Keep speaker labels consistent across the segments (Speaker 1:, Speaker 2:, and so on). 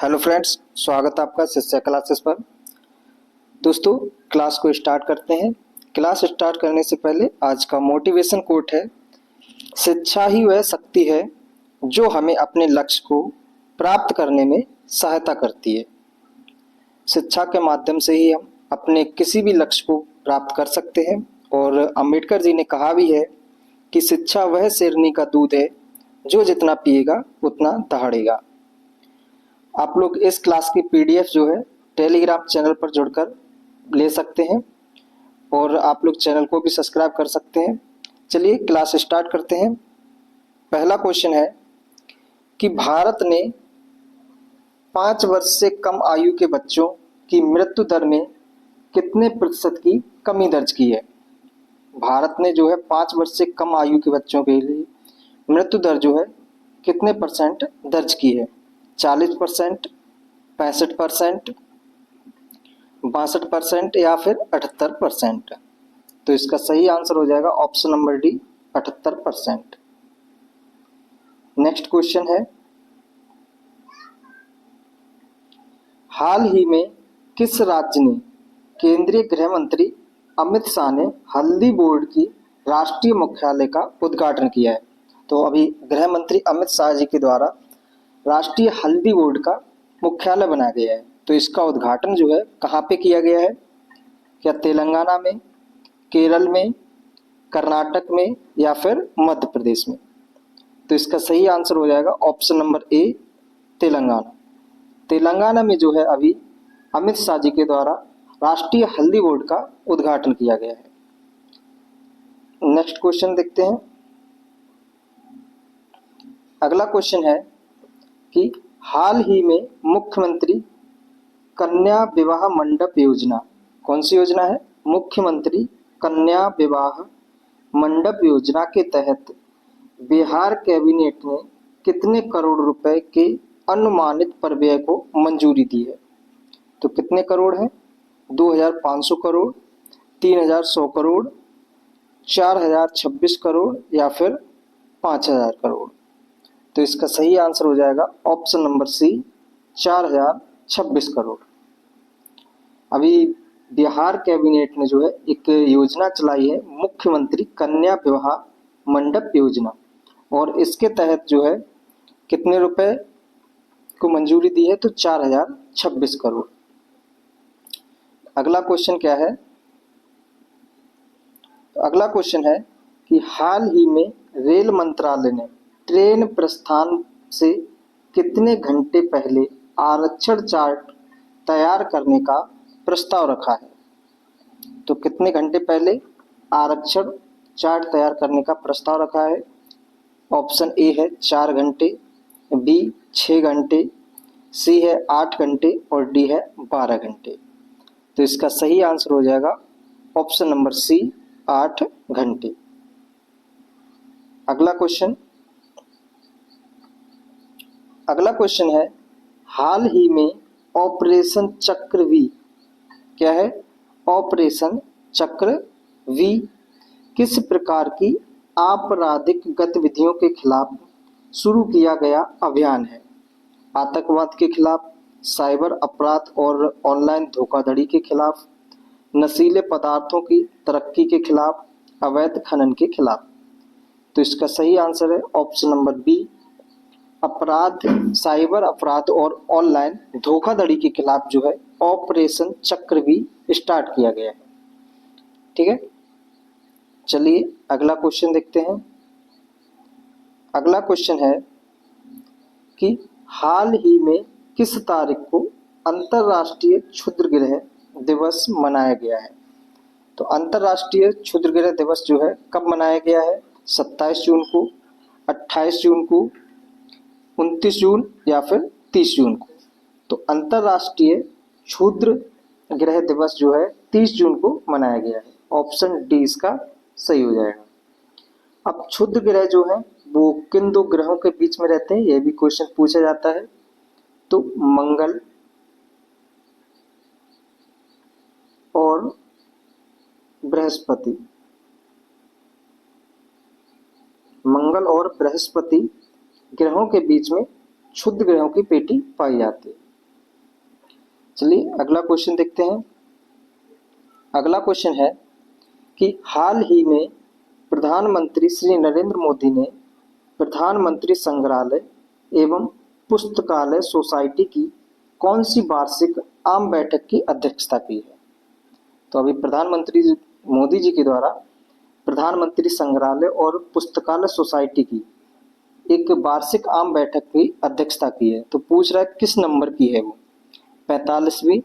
Speaker 1: Hello friends, स्वागत है आपका शिक्षा क्लासेस पर। दोस्तों, क्लास को स्टार्ट करते हैं। क्लास स्टार्ट करने से पहले आज का मोटिवेशन कोट है, शिक्षा ही वह शक्ति है जो हमें अपने लक्ष्य को प्राप्त करने में सहायता करती है। शिक्षा के माध्यम से ही हम अपने किसी भी लक्ष्य को प्राप्त कर सकते हैं। और अंबेडकर जी ने कहा भी है कि शिक्षा वह शेरनी का दूध है जो जितना पिएगा उतना दहाड़ेगा। आप लोग इस क्लास की पीडीएफ जो है टेलीग्राम चैनल पर जुड़कर ले सकते हैं और आप लोग चैनल को भी सब्सक्राइब कर सकते हैं। चलिए क्लास स्टार्ट करते हैं। पहला क्वेश्चन है कि भारत ने 5 वर्ष से कम आयु के बच्चों की मृत्यु दर में कितने प्रतिशत की कमी दर्ज की है। भारत ने जो है 5 वर्ष से कम आयु के बच्चों के लिए मृत्यु दर जो है कितने परसेंट दर्ज की है। 40%, 65%, 62% या फिर 78%। तो इसका सही आंसर हो जाएगा option number D, 78%। Next question है, हाल ही में किस राज्य ने केंद्रीय गृह मंत्री अमित शाह ने हल्दी बोर्ड की राष्ट्रीय मुख्यालय का उद्घाटन किया है। तो अभी गृह मंत्री अमित शाह जी के द्वारा राष्ट्रीय हल्दी बोर्ड का मुख्यालय बनाया गया है। तो इसका उद्घाटन जो है कहाँ पे किया गया है? क्या तेलंगाना में, केरल में, कर्नाटक में या फिर मध्य प्रदेश में? तो इसका सही आंसर हो जाएगा option number A, Telangana. Telangana में जो है अभी अमित शाह जी के द्वारा राष्ट्रीय हल्दी बोर्ड का उद्घाटन किया गया है। नेक्स्ट क्वेश्चन देखते हैं। अगला क्वेश्चन है कि हाल ही में मुख्यमंत्री कन्या विवाह मंडप योजना, कौन सी योजना है? मुख्यमंत्री कन्या विवाह मंडप योजना के तहत बिहार कैबिनेट ने कितने करोड़ रुपए के अनुमानित परिव्यय को मंजूरी दी है। तो कितने करोड़ हैं? 2500 करोड़, 3100 करोड़, 4026 करोड़ या फिर 5000 करोड़। तो इसका सही आंसर हो जाएगा ऑप्शन नंबर सी, 4026 करोड़। अभी बिहार कैबिनेट ने जो है एक योजना चलाई है, मुख्यमंत्री कन्या विवाह मंडप योजना, और इसके तहत जो है कितने रुपए को मंजूरी दी है? तो 4026 करोड़। अगला क्वेश्चन क्या है? अगला क्वेश्चन है कि हाल ही में रेल मंत्रालय ने ट्रेन प्रस्थान से कितने घंटे पहले आरक्षण चार्ट तैयार करने का प्रस्ताव रखा है। तो कितने घंटे पहले आरक्षण चार्ट तैयार करने का प्रस्ताव रखा है? ऑप्शन ए है 4 घंटे, बी 6 घंटे, सी है 8 घंटे और डी है 12 घंटे। तो इसका सही आंसर हो जाएगा ऑप्शन नंबर सी, 8 घंटे। अगला क्वेश्चन है, हाल ही में ऑपरेशन चक्रवी, क्या है? ऑपरेशन चक्रवी किस प्रकार की आपराधिक गतिविधियों के खिलाफ शुरू किया गया अभियान है? आतंकवाद के खिलाफ, साइबर अपराध और ऑनलाइन धोखाधड़ी के खिलाफ, नशीले पदार्थों की तरक्की के खिलाफ, अवैध खनन के खिलाफ। तो इसका सही आंसर है ऑप्शन नंबर बी, अपराध, साइबर अपराध और ऑनलाइन धोखाधड़ी के खिलाफ जो है ऑपरेशन चक्रवी स्टार्ट किया गया है। ठीक है, चलिए अगला क्वेश्चन देखते हैं। अगला क्वेश्चन है कि हाल ही में किस तारीख को अंतर्राष्ट्रीय क्षुद्रग्रह दिवस मनाया गया है? तो अंतर्राष्ट्रीय क्षुद्रग्रह दिवस जो है कब मनाया गया है? 27 जून को, 28 जून को, 29 जून या फिर 30 जून को। तो अंतर्राष्ट्रीय क्षुद्र ग्रह दिवस जो है 30 जून को मनाया गया है। ऑप्शन डी इसका सही हो जाएगा। अब क्षुद्र ग्रह जो है वो किन दो ग्रहों के बीच में रहते हैं, यह भी क्वेश्चन पूछा जाता है। तो मंगल और बृहस्पति, मंगल और बृहस्पति ग्रहों के बीच में क्षुद्र ग्रहों की पेटी पाई जाती है। चलिए अगला क्वेश्चन देखते हैं। अगला क्वेश्चन है कि हाल ही में प्रधानमंत्री श्री नरेंद्र मोदी ने प्रधानमंत्री संग्रहालय एवं पुस्तकालय सोसाइटी की कौन सी वार्षिक आम बैठक की अध्यक्षता की है? तो अभी प्रधानमंत्री मोदी जी के द्वारा प्रधानमंत्री संग्रहालय और पुस्तकालय सोसाइटी की एक वार्षिक आम बैठक की अध्यक्षता की है। तो पूछ रहा है किस नंबर की है वो, 45वीं,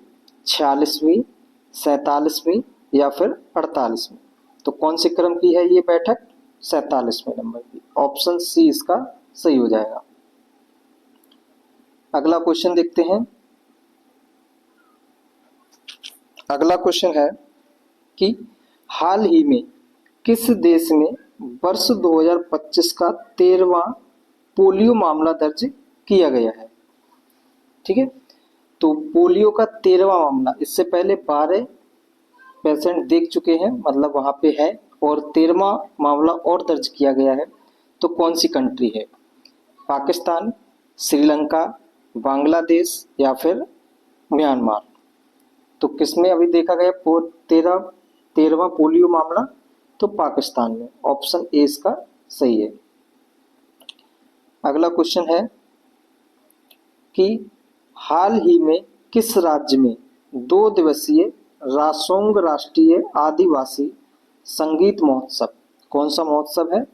Speaker 1: 46वीं, 47वीं या फिर 48वीं? तो कौन से क्रम की है ये बैठक? 47वें नंबर की। ऑप्शन सी इसका सही हो जाएगा। अगला क्वेश्चन देखते हैं। अगला क्वेश्चन है कि हाल ही में किस देश में वर्ष 2025 का 13वां पोलियो मामला दर्ज किया गया है? ठीक है, तो पोलियो का 13वां मामला, इससे पहले 12 पेशेंट देख चुके हैं, मतलब वहां पे है, और 13वां मामला और दर्ज किया गया है। तो कौन सी कंट्री है? पाकिस्तान, श्रीलंका, बांग्लादेश या फिर म्यांमार? तो किसमें अभी देखा गया 13वां पोलियो मामला? तो पाकिस्तान में। ऑप्शन ए इसका सही है। अगला क्वेश्चन है कि हाल ही में किस राज्य में 2 दिवसीय रासोंग राष्ट्रीय आदिवासी संगीत महोत्सव, कौन सा महोत्सव है?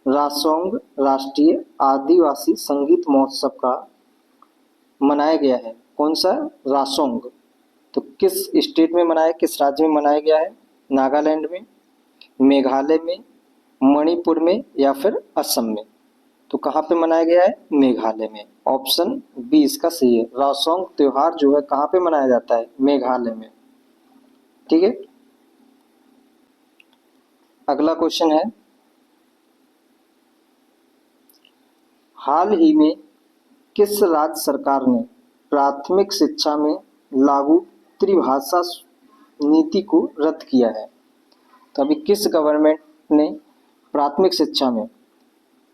Speaker 1: रासोंग राष्ट्रीय आदिवासी संगीत महोत्सव का मनाया गया है। कौन सा? रासोंग। तो किस स्टेट में मनाया, किस राज्य में मनाया गया है? नागालैंड में, मेघालय में, मणिपुर में या फिर असम में? तो कहाँ पे मनाया गया है? मेघालय में। ऑप्शन बी इसका सही है। रासोंग त्योहार जो है कहाँ पे मनाया जाता है? मेघालय में। ठीक है, अगला क्वेश्चन है, हाल ही में किस राज्य सरकार ने प्राथमिक शिक्षा में लागू त्रिभाषा नीति को रद्द किया है? तो अभी किस गवर्नमेंट ने प्राथमिक शिक्षा में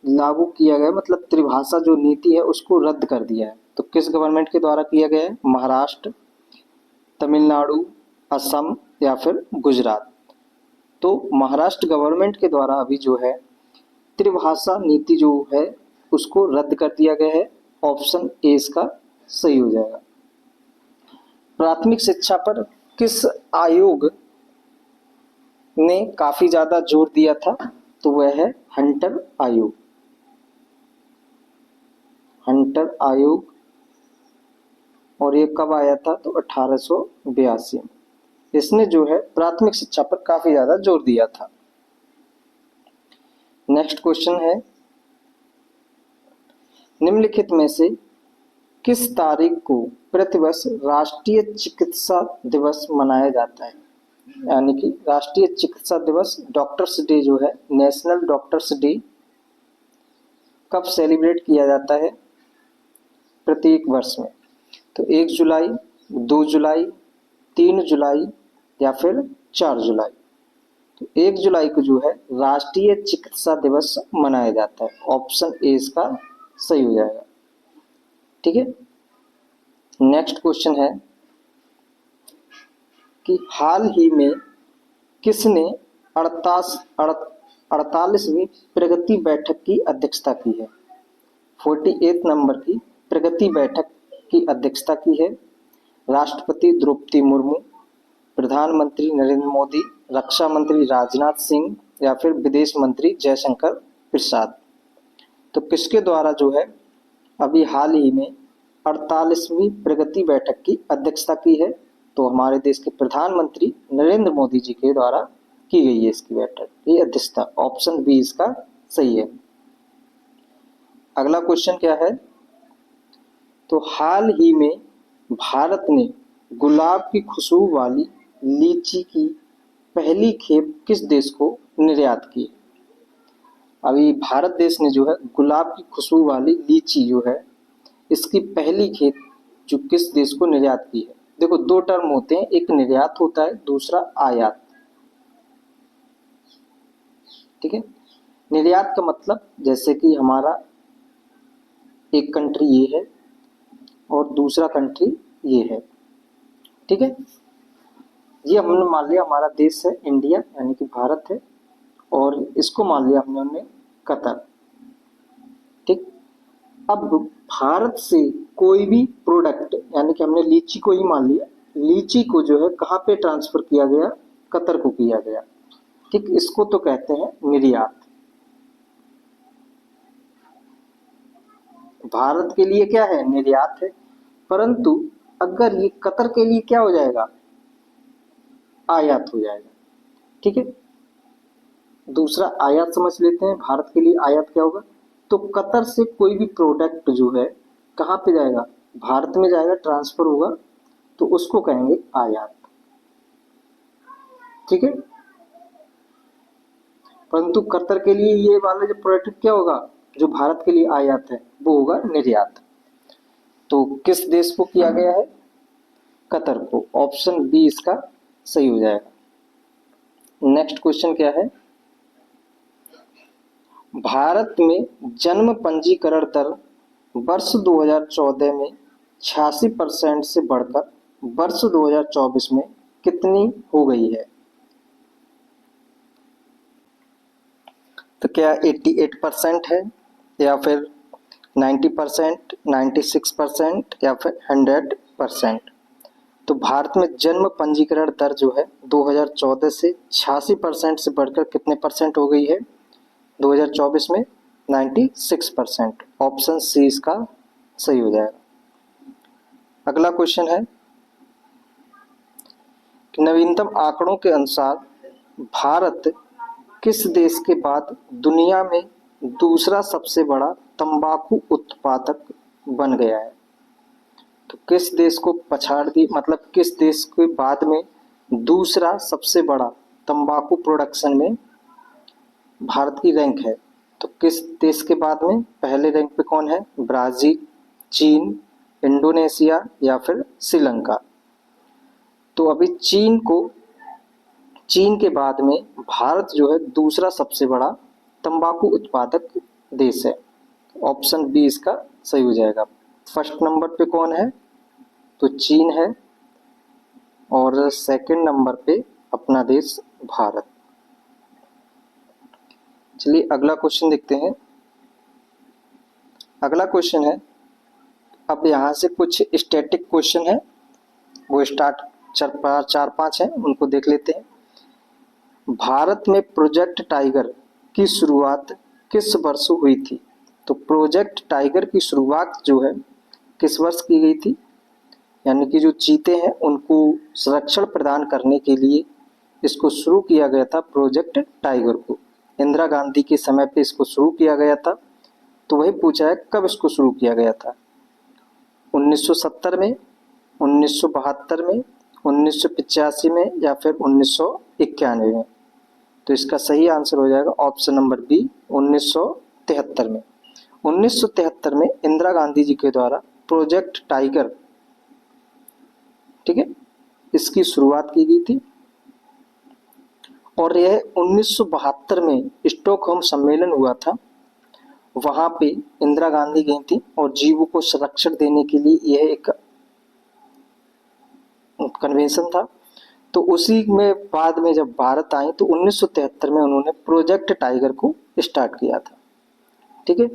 Speaker 1: लागू किया गया, मतलब त्रिभाषा जो नीति है उसको रद्द कर दिया है? तो किस गवर्नमेंट के द्वारा किया गया है? महाराष्ट्र, तमिलनाडु, असम या फिर गुजरात? तो महाराष्ट्र गवर्नमेंट के द्वारा अभी जो है त्रिभाषा नीति जो है उसको रद्द कर दिया गया है। ऑप्शन ए इसका सही हो जाएगा। प्राथमिक शिक्षा पर किस आयोग ने काफी ज्यादा जोर दिया था? तो वह है हंटर आयोग। हंटर आयोग, और ये कब आया था? तो 1882 में। इसने जो है प्राथमिक शिक्षा पर काफी ज्यादा जोर दिया था। नेक्स्ट क्वेश्चन है, निम्नलिखित में से किस तारीख को प्रतिवर्ष राष्ट्रीय चिकित्सा दिवस मनाया जाता है? यानी कि राष्ट्रीय चिकित्सा दिवस, डॉक्टर्स डे जो है, नेशनल डॉक्टर्स डे कब सेलिब्रेट किया जाता है प्रत्येक वर्ष में? तो 1 जुलाई, 2 जुलाई, 3 जुलाई या फिर 4 जुलाई? तो 1 जुलाई को जो है राष्ट्रीय चिकित्सा दिवस मनाया जाता है। ऑप्शन ए इसका सही हो जाएगा। ठीक है, नेक्स्ट क्वेश्चन है कि हाल ही में किसने 48वीं प्रगति बैठक की अध्यक्षता की है? 48 नंबर की प्रगति बैठक की अध्यक्षता की है। राष्ट्रपति द्रौपदी मुर्मू, प्रधानमंत्री नरेंद्र मोदी, रक्षा मंत्री राजनाथ सिंह या फिर विदेश मंत्री जयशंकर प्रसाद? तो किसके द्वारा जो है अभी हाल ही में 48वीं प्रगति बैठक की अध्यक्षता की है? तो हमारे देश के प्रधानमंत्री नरेंद्र मोदी जी के द्वारा की गई है इसकी बैठक, ये अध्यक्षता। ऑप्शन बी इसका सही है। अगला क्वेश्चन क्या है, तो हाल ही में भारत ने गुलाब की खुशबू वाली लीची की पहली खेप किस देश को निर्यात की? अभी भारत देश ने जो है गुलाब की खुशबू वाली लीची जो है इसकी पहली खेप जो किस देश को निर्यात की है? देखो 2 टर्म होते हैं, एक निर्यात होता है, दूसरा आयात। ठीक है, निर्यात का मतलब जैसे कि हमारा एक कंट्री ये है और दूसरा कंट्री ये है, ठीक है, ये हमने मान लिया हमारा देश है इंडिया यानी कि भारत है, और इसको मान लिया हमने कतर। ठीक, अब भारत से कोई भी प्रोडक्ट यानी कि हमने लीची को ही मान लिया, लीची को जो है कहाँ पे ट्रांसफर किया गया, कतर को किया गया। ठीक, इसको तो कहते हैं निर्यात। भारत के लिए क्या है, निर्यात है, परंतु अगर ये कतर के लिए क्या हो जाएगा, आयात हो जाएगा। ठीक है, दूसरा आयात समझ लेते हैं, भारत के लिए आयात क्या होगा, तो कतर से कोई भी प्रोडक्ट जो है कहाँ पे जाएगा, भारत में जाएगा, ट्रांसफर होगा, तो उसको कहेंगे आयात। ठीक है, परंतु कतर के लिए ये वाला जो प्रोडक्ट क्या होगा, जो भारत के लिए आयात है, वो होगा निर्यात। तो किस देश को किया गया है, कतर को। ऑप्शन बी इसका सही हो जाएगा। नेक्स्ट क्वेश्चन क्या है, भारत में जन्म पंजीकरण दर वर्ष 2014 में 86% से बढ़कर वर्ष 2024 में कितनी हो गई है। तो क्या 88% है, या फिर 90%, 96% या फिर 100%। तो भारत में जन्म पंजीकरण दर जो है 2014 से 86% से बढ़कर कितने परसेंट हो गई है, 2024 में 96%। ऑप्शन सी इसका सही हो जाएगा। अगला क्वेश्चन है, नवीनतम आंकड़ों के अनुसार भारत किस देश के बाद दुनिया में दूसरा सबसे बड़ा तंबाकू उत्पादक बन गया है। तो किस देश को पछाड़ दी, मतलब किस देश के बाद में दूसरा सबसे बड़ा तंबाकू प्रोडक्शन में भारत की रैंक है। तो किस देश के बाद में पहले रैंक पे कौन है, ब्राजील, चीन, इंडोनेशिया या फिर श्रीलंका। तो अभी चीन के बाद में भारत जो है दूसरा सबसे बड़ा तंबाकू उत्पादक देश है। ऑप्शन बी इसका सही हो जाएगा। फर्स्ट नंबर पे कौन है, तो चीन है, और सेकंड नंबर पे अपना देश भारत। चलिए अगला क्वेश्चन देखते हैं। अगला क्वेश्चन है, अब यहाँ से कुछ स्टैटिक क्वेश्चन है, वो स्टार्ट चार पांच है, उनको देख लेते हैं। भारत में प्रोजेक्ट टाइगर की शुरुआत किस वर्ष हुई थी। तो प्रोजेक्ट टाइगर की शुरुआत जो है किस वर्ष की गई थी, यानी कि जो चीते हैं उनको संरक्षण प्रदान करने के लिए इसको शुरू किया गया था, प्रोजेक्ट टाइगर को। इंदिरा गांधी के समय पे इसको शुरू किया गया था। तो वही पूछा है कब इसको शुरू किया गया था, 1970 में, 1972 में, 1985 में या फिर 1991 में। तो इसका सही आंसर हो जाएगा ऑप्शन नंबर बी, 1973 में। 1973 में इंदिरा गांधी जी के द्वारा प्रोजेक्ट टाइगर, ठीक है, इसकी शुरुआत की गई थी। और यह 1972 में स्टॉकहोम सम्मेलन हुआ था, वहां पे इंदिरा गांधी गई थी और जीवों को संरक्षण देने के लिए यह एक कन्वेंशन था। तो उसी में बाद में जब भारत आई तो 1973 में उन्होंने प्रोजेक्ट टाइगर को स्टार्ट किया था। ठीक है,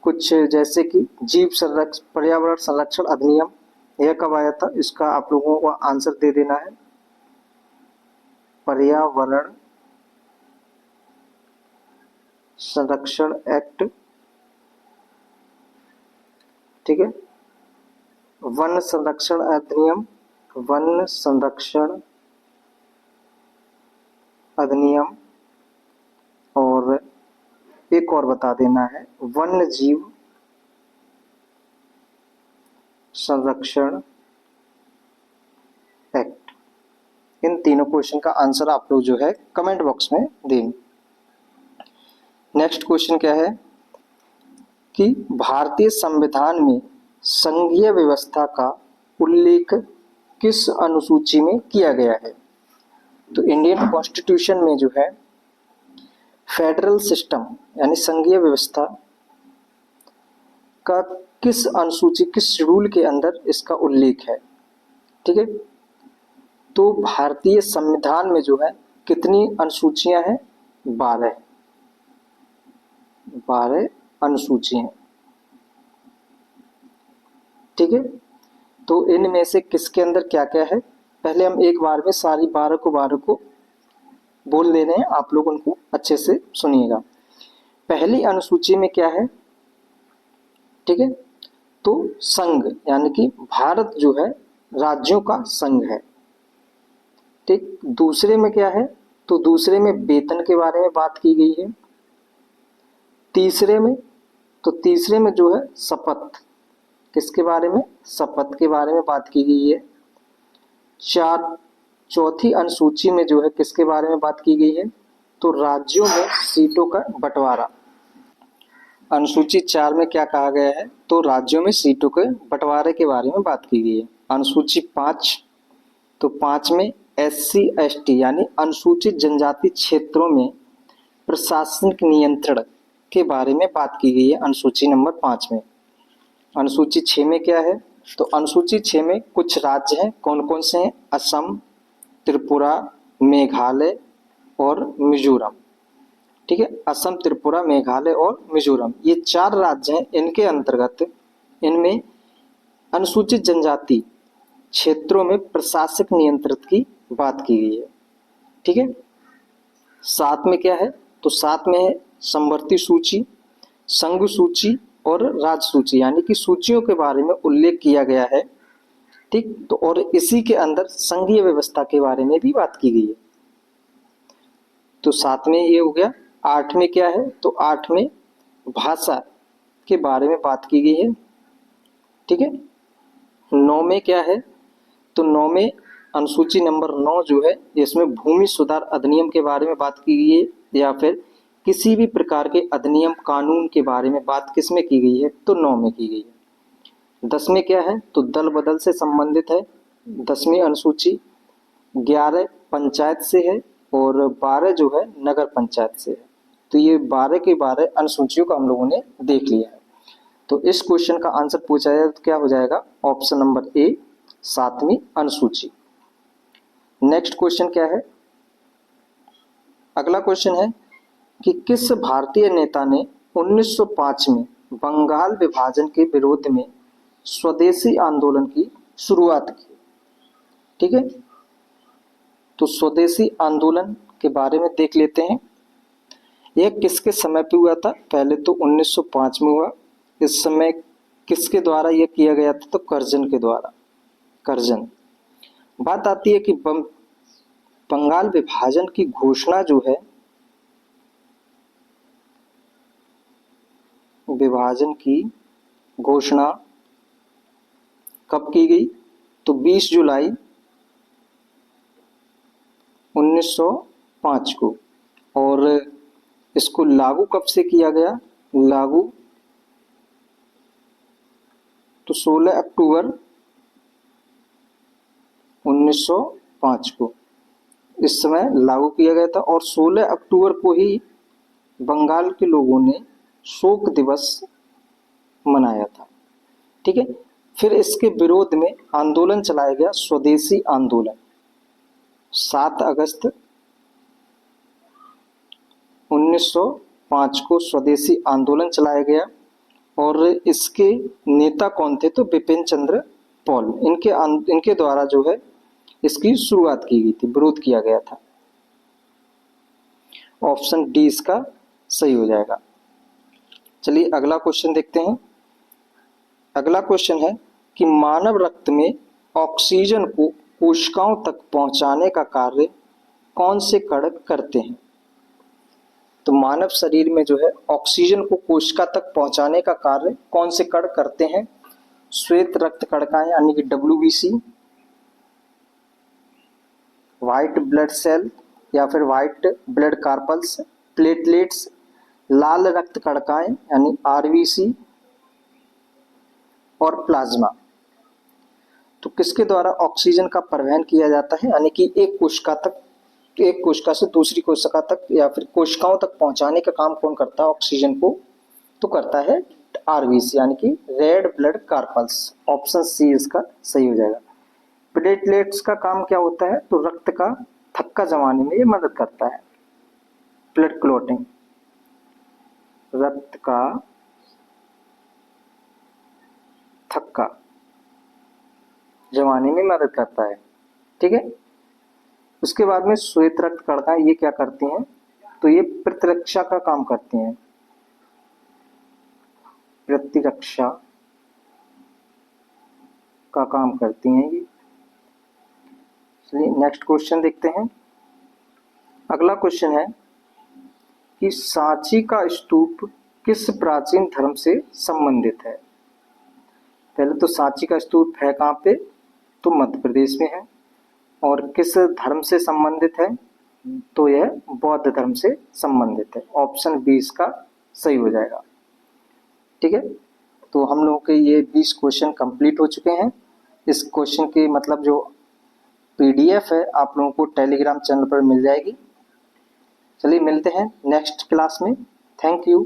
Speaker 1: कुछ जैसे कि पर्यावरण संरक्षण अधिनियम, यह कब आया था, इसका आप लोगों को आंसर दे देना है। पर्यावरण संरक्षण एक्ट, ठीक है, वन संरक्षण अधिनियम, वन संरक्षण अधिनियम, और एक और बता देना है वन्य जीव संरक्षण एक्ट। इन तीनों क्वेश्चन का आंसर आप लोग जो है कमेंट बॉक्स में दें। नेक्स्ट क्वेश्चन क्या है कि भारतीय संविधान में संघीय व्यवस्था का उल्लेख किस अनुसूची में किया गया है। तो इंडियन कॉन्स्टिट्यूशन में जो है फेडरल सिस्टम यानी संघीय व्यवस्था का किस अनुसूची, किस शेड्यूल के अंदर इसका उल्लेख है। ठीक है, तो भारतीय संविधान में जो है कितनी अनुसूचियां हैं? 12 अनुसूचियां। ठीक है, तो इनमें से किसके अंदर क्या क्या है, पहले हम एक बार में सारी 12 को बोल दे रहे हैं, आप लोग उनको अच्छे से सुनिएगा। पहली अनुसूची में क्या है? ठीक है, तो संघ, यानी कि भारत जो है राज्यों का संघ है। ठीक, दूसरे में क्या है? तो दूसरे में वेतन के बारे में बात की गई है। तीसरे में जो है शपथ, किसके बारे में? शपथ के बारे में बात की गई है। चौथी अनुसूची में जो है किसके बारे में बात की गई है? तो राज्यों में सीटों का बंटवारा। अनुसूची 4 में क्या कहा गया है? तो राज्यों में सीटों के बंटवारे के बारे में बात की गई है। अनुसूची 5, तो 5 में SC ST यानी अनुसूचित जनजाति क्षेत्रों में प्रशासनिक नियंत्रण के बारे में बात की गई है, अनुसूची नंबर 5 में। अनुसूची 6 में क्या है? तो अनुसूची 6 में कुछ राज्य हैं, कौन कौन से हैं? असम, त्रिपुरा, मेघालय और मिजोरम। ठीक है, असम, त्रिपुरा, मेघालय और मिजोरम, ये 4 राज्य हैं। इनके अंतर्गत इनमें अनुसूचित जनजाति क्षेत्रों में प्रशासनिक नियंत्रण की बात की गई है। ठीक है, 7 में क्या है? तो 7 में है समवर्ती सूची, संघ सूची और राज्य सूची, यानी कि सूचियों के बारे में उल्लेख किया गया है। ठीक, तो और इसी के अंदर संघीय व्यवस्था के बारे में भी बात की गई है। तो 7 में ये हो गया। 8 में क्या है? तो 8 में भाषा के बारे में बात की गई है। ठीक है, 9 में क्या है? तो 9 में अनुसूची नंबर 9 जो है इसमें भूमि सुधार अधिनियम के बारे में बात की गई है, या फिर किसी भी प्रकार के अधिनियम कानून के बारे में बात किस में की गई है? तो 9 में की गई है। 10 में क्या है? तो दल बदल से संबंधित है 10वीं अनुसूची। 11 पंचायत से है और 12 जो है नगर पंचायत से है। तो ये 12 के 12 अनुसूचियों का हम लोगों ने देख लिया है। तो इस क्वेश्चन का आंसर पूछा जाए तो क्या हो जाएगा? ऑप्शन नंबर ए, 7वीं अनुसूची। नेक्स्ट क्वेश्चन क्या है? अगला क्वेश्चन है कि किस भारतीय नेता ने 1905 में बंगाल विभाजन के विरोध में स्वदेशी आंदोलन की शुरुआत की? ठीक है, तो स्वदेशी आंदोलन के बारे में देख लेते हैं। यह किसके समय पे हुआ था? पहले तो 1905 में हुआ। इस समय किसके द्वारा यह किया गया था? तो कर्जन के द्वारा, कर्जन। बात आती है कि बंगाल विभाजन की घोषणा जो है, विभाजन की घोषणा कब की गई? तो 20 जुलाई 1905 को। और इसको लागू कब से किया गया? लागू तो 16 अक्टूबर 1905 को इस समय लागू किया गया था। और 16 अक्टूबर को ही बंगाल के लोगों ने शोक दिवस मनाया था। ठीक है, फिर इसके विरोध में आंदोलन चलाया गया, स्वदेशी आंदोलन। 7 अगस्त 1905 को स्वदेशी आंदोलन चलाया गया। और इसके नेता कौन थे? तो बिपिन चंद्र पॉल। इनके द्वारा जो है इसकी शुरुआत की गई थी, विरोध किया गया था। ऑप्शन डी इसका सही हो जाएगा। चलिए अगला क्वेश्चन देखते हैं। अगला क्वेश्चन है कि मानव रक्त में ऑक्सीजन को कोशिकाओं तक पहुंचाने का कार्य कौन से कण करते हैं? तो मानव शरीर में जो है ऑक्सीजन को कोशिका तक पहुंचाने का कार्य कौन से कण करते हैं? श्वेत रक्त कणिकाएं यानी कि WBC, व्हाइट ब्लड सेल या फिर व्हाइट ब्लड कार्पल्स, प्लेटलेट्स, लाल रक्त कणिकाएं यानी RBC और प्लाज्मा। तो किसके द्वारा ऑक्सीजन का परिवहन किया जाता है? यानी कि एक कोशिका से दूसरी कोशिका तक या फिर कोशिकाओं तक पहुंचाने का काम कौन करता है ऑक्सीजन को? तो करता है RBC यानी कि red blood corpuscles. Option C इसका सही हो जाएगा। प्लेटलेट्स का काम क्या होता है? तो रक्त का थक्का जमाने में ये मदद करता है। ब्लड क्लॉटिंग, रक्त का थक्का जमाने में मदद करता है। ठीक है। उसके बाद में श्वेत रक्त कणिका ये क्या करती हैं? तो ये प्रतिरक्षा का काम करती हैं। प्रतिरक्षा का काम करती हैं ये। चलिए नेक्स्ट क्वेश्चन देखते हैं। अगला क्वेश्चन है कि सांची का स्तूप किस प्राचीन धर्म से संबंधित है? पहले तो सांची का स्तूप है कहाँ पे? तो मध्य प्रदेश में है। और किस धर्म से संबंधित है? तो यह बौद्ध धर्म से संबंधित है। ऑप्शन 20 का सही हो जाएगा। ठीक है। तो हम लोगों के ये 20 क्वेश्चन कंप्लीट हो चुके हैं। इस क्वेश्चन की मतलब जो पीडीएफ है आप लोगों को टेलीग्राम चैनल पर मिल जाएगी। चलिए मिलते हैं नेक्स्ट क्लास में। Thank you.